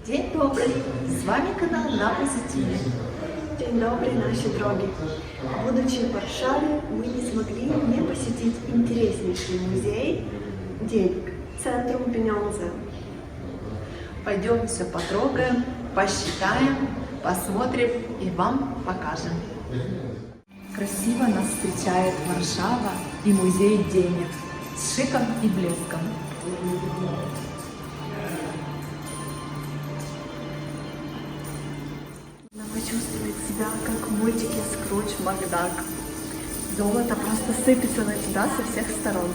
День добрый! С вами канал На Позитиве. День добрый, наши дороги. Будучи в Варшаве, мы не смогли не посетить интереснейший музей денег – Центрум Пенёнза. Пойдем все потрогаем, посчитаем, посмотрим и вам покажем. Красиво нас встречает Варшава и музей денег с шиком и блеском. Она почувствует себя, как в мультике Скрудж Макдак. Золото просто сыпется на тебя со всех сторон.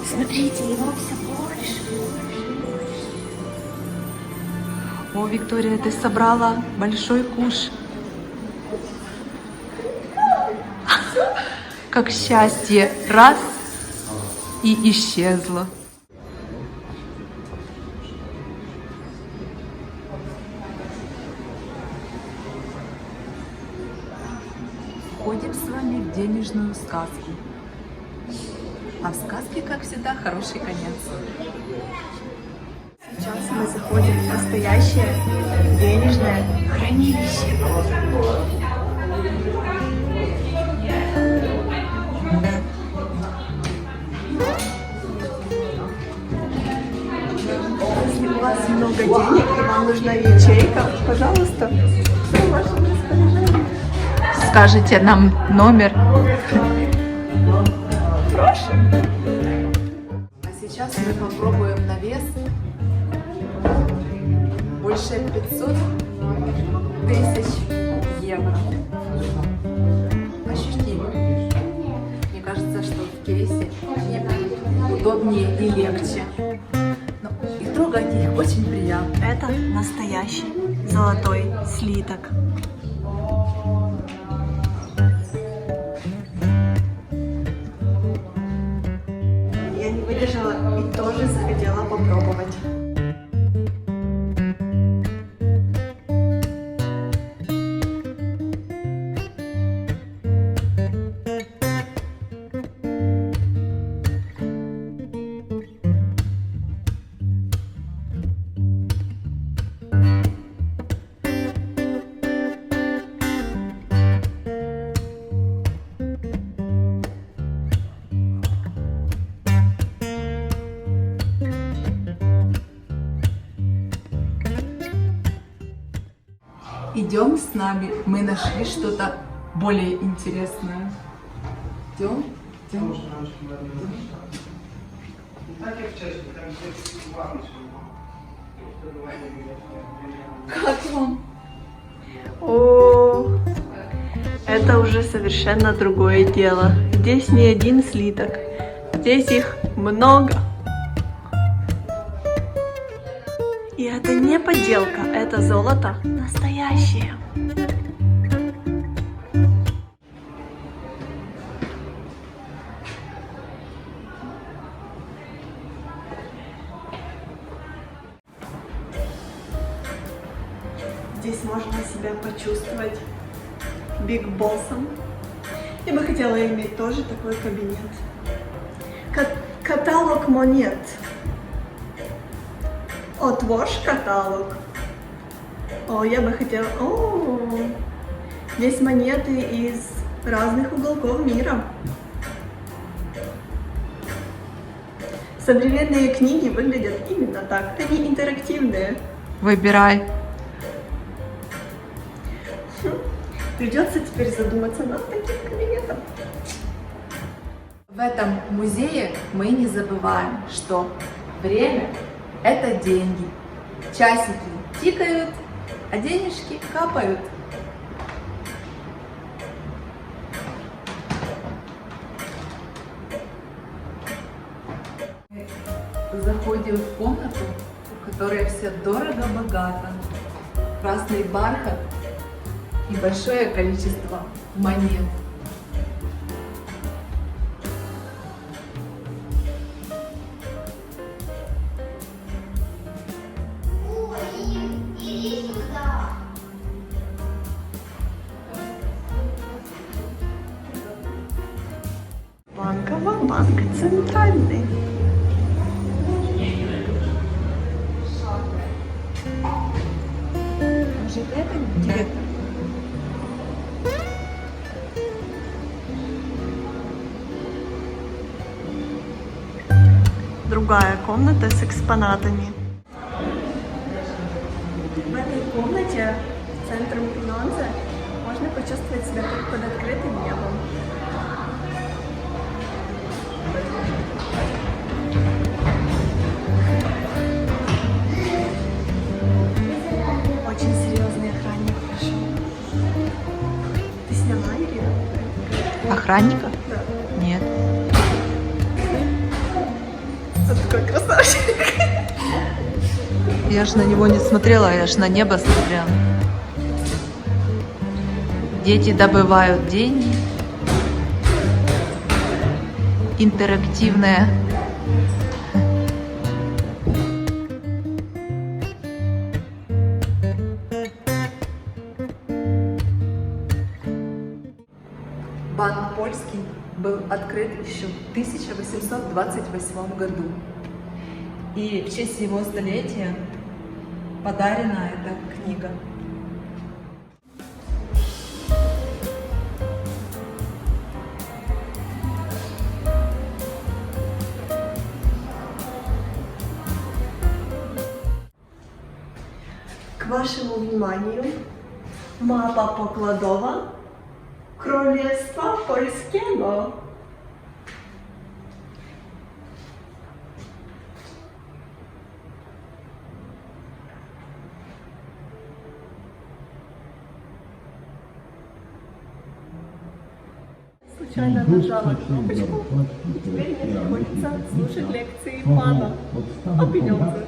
Смотрите, его все больше. О, Виктория, ты собрала большой куш. Как счастье, раз и исчезло. Ходим с вами в денежную сказку. А в сказке, как всегда, хороший конец. Сейчас мы заходим в настоящее денежное хранилище. Если у вас много денег и вам нужна ячейка, пожалуйста, все в вашем распоряжении. Скажите нам номер. Прошу. А сейчас мы попробуем на вес больше 500 тысяч евро. Ощутимо. Мне кажется, что в кейсе мне будет удобнее и легче. Но и трогать их очень приятно. Это настоящий золотой слиток. Я не выдержала и тоже захотела попробовать. Идем с нами, мы нашли что-то более интересное. Идем, идем. Как вам? О, это уже совершенно другое дело. Здесь не один слиток, здесь их много. И это не подделка, это золото настоящее. Здесь можно себя почувствовать биг боссом. Я бы хотела иметь тоже такой кабинет. Каталог монет. Отвож каталог. О, я бы хотела... О, здесь монеты из разных уголков мира. Современные книги выглядят именно так. Они интерактивные. Выбирай. Придется теперь задуматься над таким кабинетом. В этом музее мы не забываем, что время – это деньги. Часики тикают, а денежки капают. Заходим в комнату, в которой все дорого-богато. Красный бархат и большое количество монет. банк центральный. Может, это директор? Другая комната с экспонатами. В этой комнате, в центре Пинонзе, можно почувствовать себя как под открытым небом. Очень серьезный охранник пришел. Ты сняла, Ирина? Охранника? Да. Нет. Вот такой красавчик. Я ж на него не смотрела, я ж на небо смотрела. Дети добывают деньги. Интерактивная. Банк польский был открыт еще в 1828 году. И в честь его столетия подарена эта книга. К вашему вниманию мапа покладова Крólestwa Polskiego. Случайно нажала кнопочку, и теперь мне приходится слушать лекции пана о пенёдзе.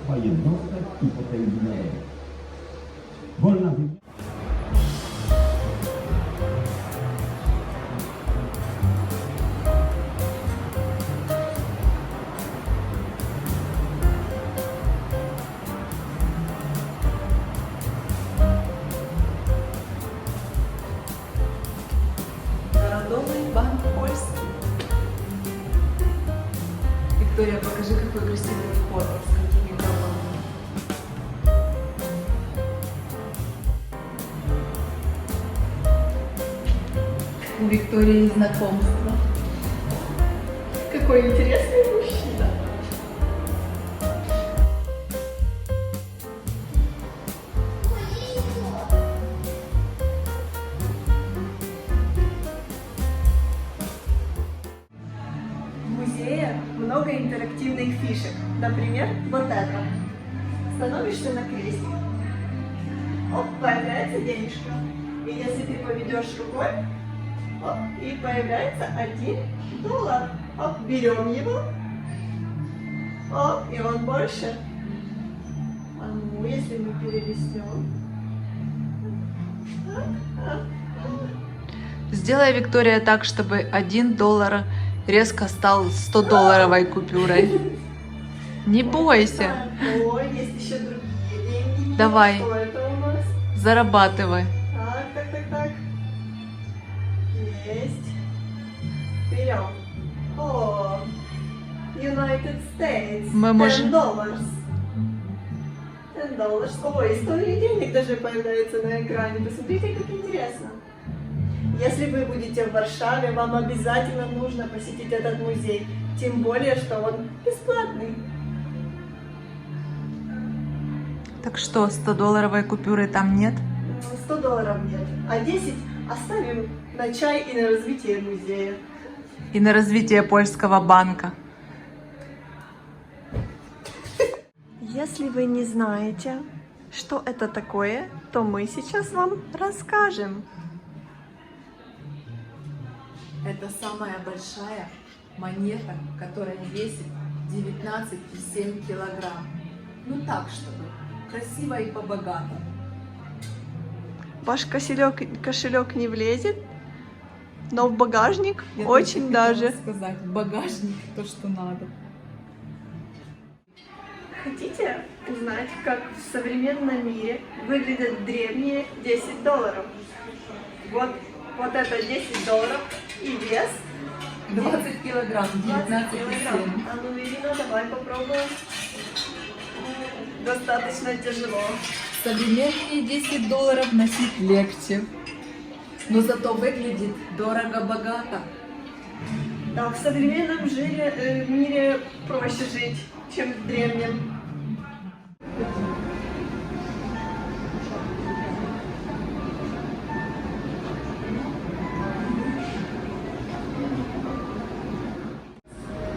Народный банк польский. Виктория, покажи, какой красивый вход с какими гробами. У Виктории знакомство. Какой интересный мужчина. В музее много интерактивных фишек. Например, вот это. Становишься на крестик. Оп, появляется денежка. И если ты поведешь рукой, оп, и появляется $1. Оп, берем его. Оп, и он больше. А ну, если мы перелистнем. Сделай, Виктория, так, чтобы $1 резко стал 100-долларовой купюрой. Не бойся. Ой, есть еще другие деньги. Давай. Что это у нас? Зарабатывай. Так. Есть. Берем. О, United States. Мы можем- $10. $10. Ой, история денег даже появляется на экране. Посмотрите, как интересно. Если вы будете в Варшаве, вам обязательно нужно посетить этот музей. Тем более, что он бесплатный. Так что, 100-долларовой купюры там нет? $100 нет, а 10 оставим на чай и на развитие музея. И на развитие польского банка. Если вы не знаете, что это такое, то мы сейчас вам расскажем. Это самая большая монета, которая весит 19,7 килограмм. Ну так, чтобы красиво и по-богатому. Ваш кошелек не влезет, но в багажник Я очень только даже. хотела сказать, в багажник то, что надо. Хотите узнать, как в современном мире выглядят древние $10? Вот это $10 и вес 20 килограмм, 19,7. А ну, Ирина, давай попробуем. Достаточно тяжело. Современные $10 носить легче, но зато выглядит дорого-богато. Да, в современном мире проще жить, чем в древнем.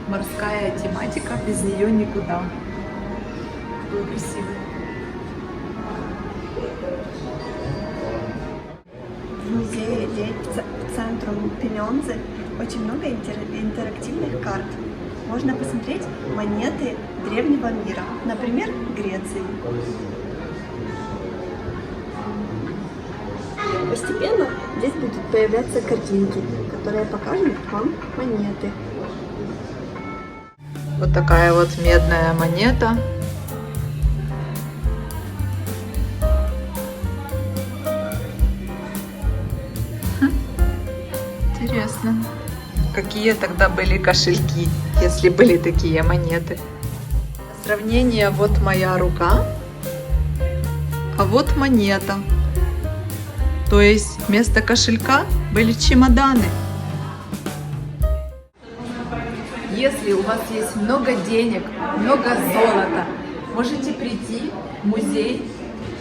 Морская тематика, без нее никуда. Какой красивый. В музее Центрум Пиньонзе очень много интерактивных карт. Можно посмотреть монеты древнего мира, например, Греции. Постепенно здесь будут появляться картинки, которые покажут вам монеты. Вот такая вот медная монета. Интересно, какие тогда были кошельки, если были такие монеты. Сравнение: вот моя рука, а вот монета. То есть вместо кошелька были чемоданы. Если у вас есть много денег, много золота, можете прийти в музей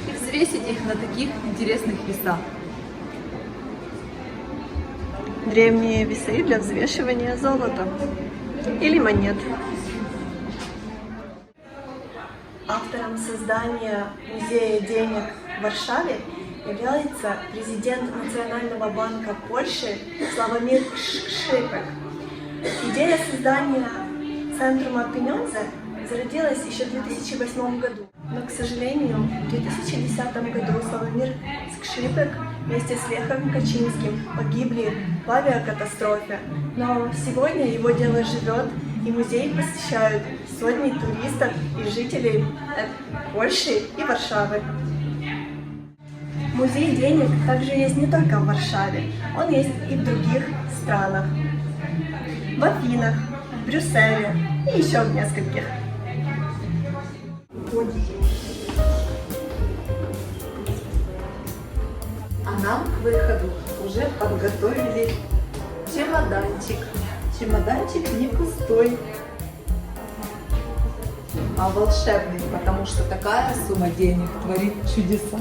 и взвесить их на таких интересных весах. Древние весы для взвешивания золота или монет. Автором создания Музея денег в Варшаве является президент Национального банка Польши Славомир Шкрипек. Идея создания Центрума Пиньонзе зародилась еще в 2008 году. Но, к сожалению, в 2010 году Славомир Шкрипек вместе с Лехом Качинским погибли в авиакатастрофе. Но сегодня его дело живет, и музей посещают сотни туристов и жителей Польши и Варшавы. Музей денег также есть не только в Варшаве, он есть и в других странах. В Афинах, в Брюсселе и еще в нескольких. А нам к выходу уже подготовили чемоданчик. Чемоданчик не пустой, а волшебный, потому что такая сумма денег творит чудеса.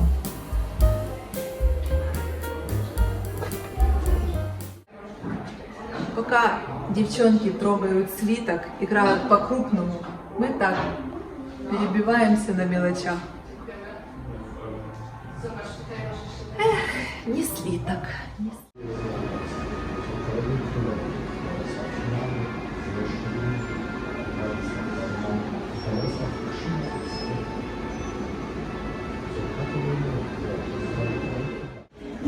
Пока девчонки трогают слиток, играют по-крупному, мы так перебиваемся на мелочах. Эх, не слиток.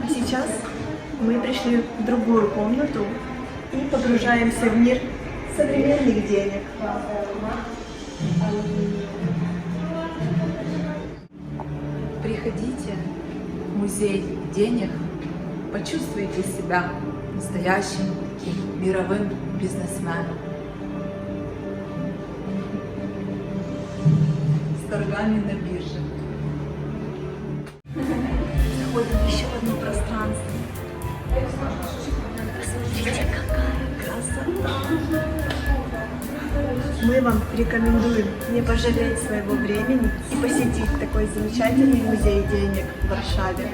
А сейчас мы пришли в другую комнату и погружаемся в мир современных денег. Приходите в музей денег, почувствуйте себя настоящим таким мировым бизнесменом. С торгами на бирже. Заходим в еще одно пространство. Посмотрите, какая красота! Мы вам рекомендуем не пожалеть своего времени и посетить такой замечательный музей денег в Варшаве.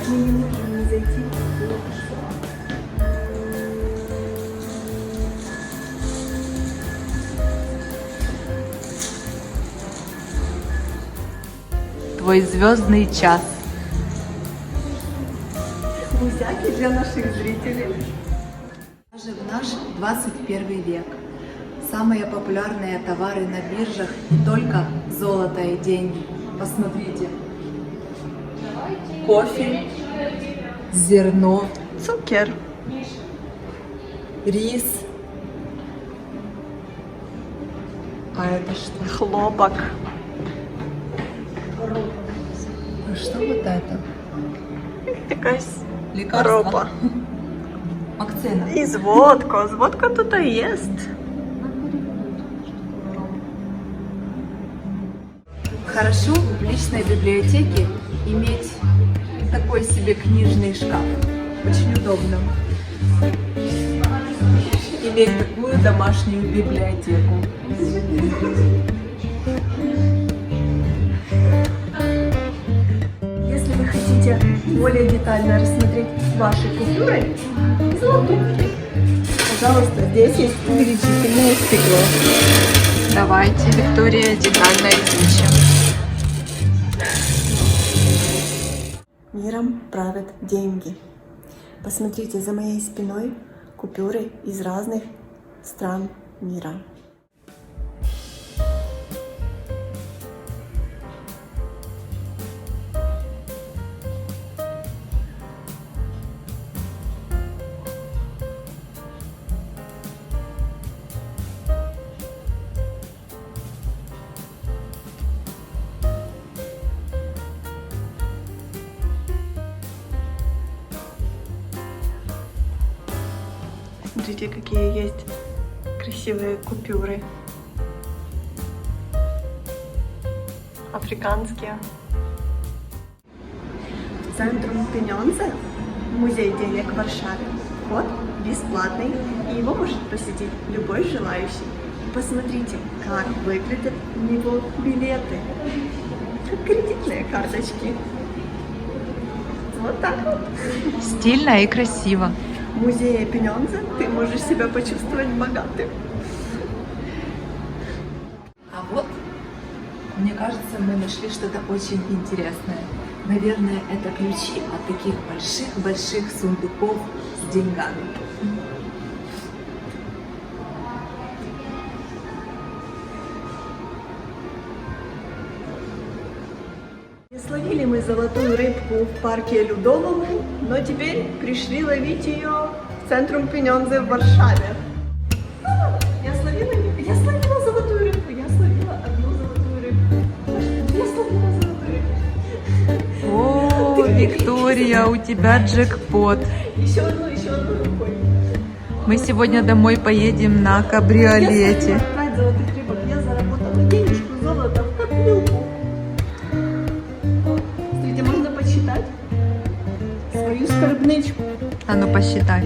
Мы не можем не зайти. Твой звездный час. Музяки для наших зрителей. Даже в наш 21 век самые популярные товары на биржах не только золото и деньги. Посмотрите. Кофе, зерно, Цукер. рис. А это что? Хлопок. А что вот это? Якась Лекарство? ропа. Акцент. І зводка. Зводка тут і є. Хорошо в личной библиотеке иметь такой себе книжный шкаф. Очень удобно. Иметь такую домашнюю библиотеку. Если вы хотите более детально рассмотреть ваши купюры и золотушки, пожалуйста, здесь есть увеличительное стекло. Давайте, Виктория, детально изучим. Миром правят деньги. Посмотрите за моей спиной купюры из разных стран мира. Смотрите, какие есть красивые купюры. Африканские. В Центрум Пеньонзе, музей денег в Варшаве, вход бесплатный, и его может посетить любой желающий. Посмотрите, как выглядят у него билеты. Как кредитные карточки. Вот так вот. Стильно и красиво. В музее Пеньонзе ты можешь себя почувствовать богатым. А вот, мне кажется, мы нашли что-то очень интересное. Наверное, это ключи от таких больших-больших сундуков с деньгами. Не словили мы золотую рыбку в парке Людовом, но теперь пришли ловить ее в Центрум Пеньонзе в Варшаве. Я словила золотую рыбку, я словила одну золотую рыбку. Я словила золотую рыбку. О, Виктория, у тебя джекпот. Еще одну рукой. Мы сегодня домой поедем на Я кабриолете. словила 5 золотых рыбок, я заработала денежку золота в копилку. Смотрите, можно подсчитать свою скарбничку. А ну посчитай.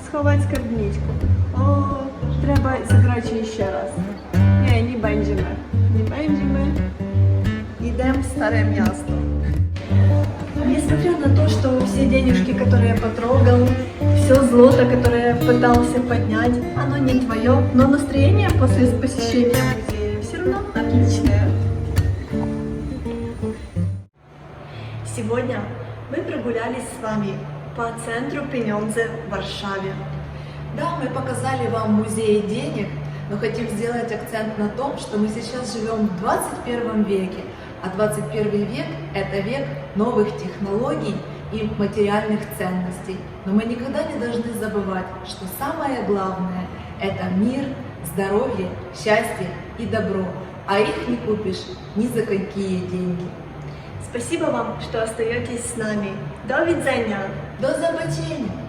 Сховати скарбничку. О, треба зіграти ще раз. Не бенджиме. Идем в старое место. Несмотря на то, что все денежки, которые я потрогал, все злото, которое я пытался поднять, оно не твое, но настроение после посещения музея все равно отличное. Сегодня мы прогулялись с вами по центру Пеньонзе в Варшаве. Да, мы показали вам музей денег, но хотим сделать акцент на том, что мы сейчас живем в 21 веке, а 21 век – это век новых технологий и материальных ценностей. Но мы никогда не должны забывать, что самое главное – это мир, здоровье, счастье и добро, а их не купишь ни за какие деньги. Спасибо вам, что остаетесь с нами. До видения! До побачення!